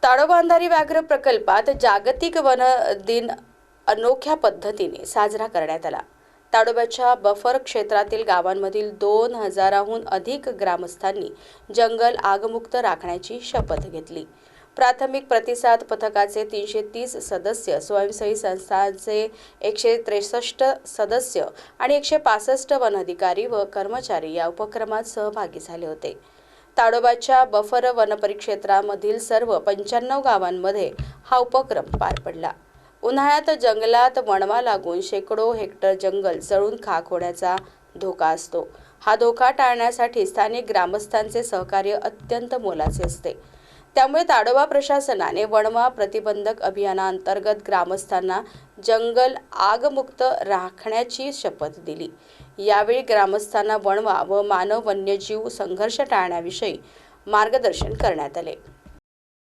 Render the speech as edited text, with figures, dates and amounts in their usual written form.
ताडोबा अंधारी व्याघ्र प्रकल्पात जागतिक वन दिन अनोख्या पद्धतीने साजरा करण्यात आला। ताडोबाच्या बफर क्षेत्रातील गावांमधील 2000हून अधिक ग्रामस्थांनी जंगल आगमुक्त राखण्याची शपथ घेतली। प्राथमिक प्रतिसाद पथकाचे 330 सदस्य, स्वयंसेवी संस्थांचे 163 सदस्य आणि 165 वन अधिकारी व कर्मचारी या उपक्रमात सहभागी झाले होते। ताडोबाच्या बफर वनपरिक्षेत्रामधील सर्व 95 गावांमध्ये हा उपक्रम पार पडला। उन्हाळ्यात जंगलात वणवा लागून शेकडो हेक्टर जंगल जळून खाक होण्याचा धोका असतो। हा धोका टाळण्यासाठी स्थानिक ग्रामस्थांचे सहकार्य अत्यंत मोलाचे असते। त्यामुळे ताडोबा प्रशासनाने वणवा प्रतिबंधक अभियानांतर्गत ग्रामस्थांना जंगल आगमुक्त राखण्याची शपथ दिली। यावेळी ग्रामस्थांना वणवा व मानव वन्यजीव संघर्ष टाळण्याविषयी मार्गदर्शन करण्यात आले।